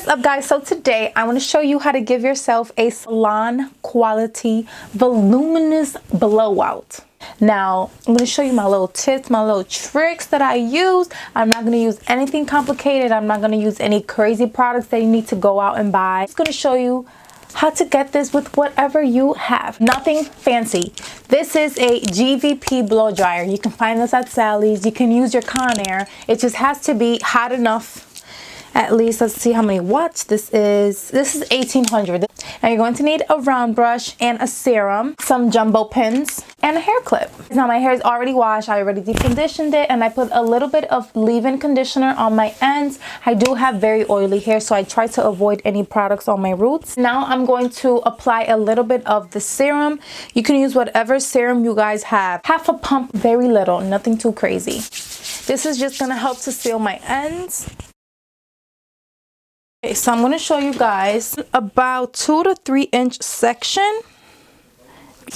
up, guys? So today I want to show you how to give yourself a salon quality voluminous blowout. Now I'm going to show you my little tips, my little tricks that I use. I'm not going to use anything complicated. I'm not going to use any crazy products that you need to go out and buy. I'm just going to show you how to get this with whatever you have. Nothing fancy. This is a GVP blow dryer. You can find this at Sally's. You can use your Conair. It just has to be hot enough. At least, let's see how many watts this is. This is 1800. Now you're going to need a round brush and a serum, some jumbo pins, and a hair clip. Now my hair is already washed. I already deep conditioned it, and I put a little bit of leave-in conditioner on my ends. I do have very oily hair, so I try to avoid any products on my roots. Now I'm going to apply a little bit of the serum. You can use whatever serum you guys have. Half a pump, very little, nothing too crazy. This is just gonna help to seal my ends. Okay, so I'm going to show you guys about 2 to 3 inch section.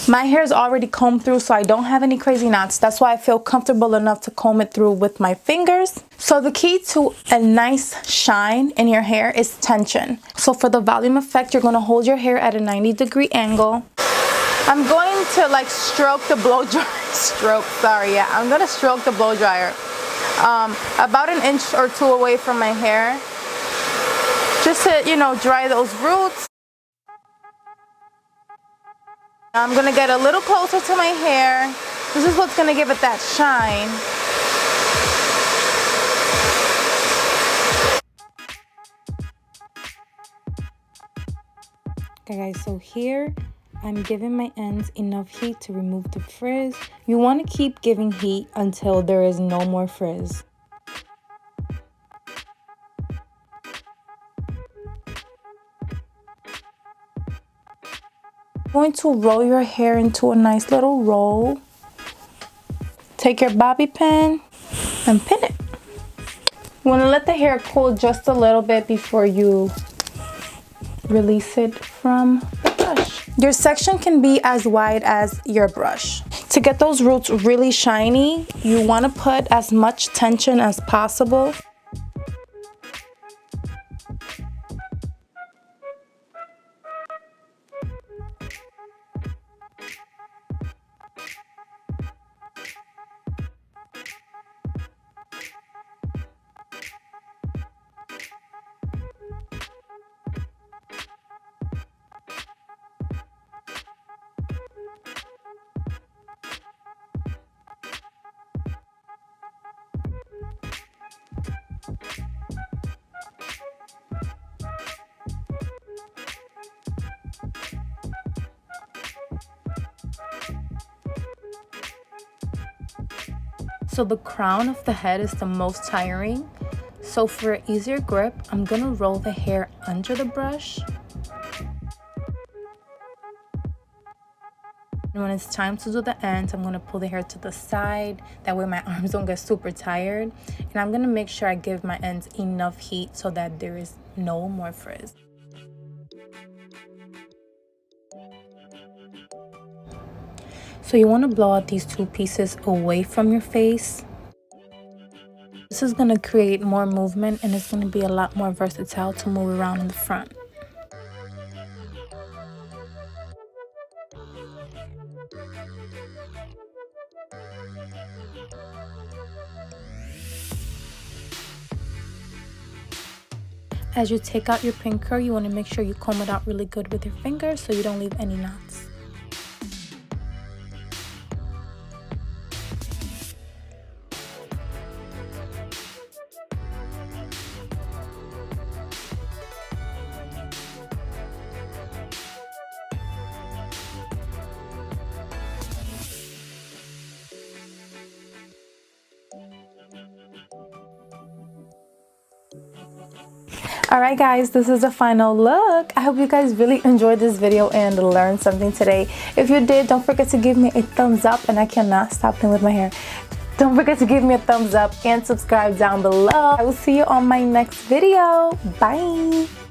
My hair is already combed through, so I don't have any crazy knots. That's why I feel comfortable enough to comb it through with my fingers. So the key to a nice shine in your hair is tension. So for the volume effect, you're going to hold your hair at a 90-degree angle. I'm going to like stroke the blow dryer. I'm going to stroke the blow dryer about an inch or two away from my hair. Just to, you know, dry those roots. I'm going to get a little closer to my hair. This is what's going to give it that shine. Okay guys, so here I'm giving my ends enough heat to remove the frizz. You want to keep giving heat until there is no more frizz. Going to roll your hair into a nice little roll. Take your bobby pin and pin it. You want to let the hair cool just a little bit before you release it from the brush. Your section can be as wide as your brush. To get those roots really shiny, you want to put as much tension as possible. So the crown of the head is the most tiring. So for easier grip, I'm gonna roll the hair under the brush. And when it's time to do the ends, I'm gonna pull the hair to the side. That way my arms don't get super tired. And I'm gonna make sure I give my ends enough heat so that there is no more frizz. So you want to blow out these two pieces away from your face. This is going to create more movement and it's going to be a lot more versatile to move around in the front. As you take out your pin curl, you want to make sure you comb it out really good with your fingers so you don't leave any knots. Alright guys, this is the final look. I hope you guys really enjoyed this video and learned something today. If you did, don't forget to give me a thumbs up, and I cannot stop playing with my hair. Don't forget to give me a thumbs up and subscribe down below. I will see you on my next video. Bye!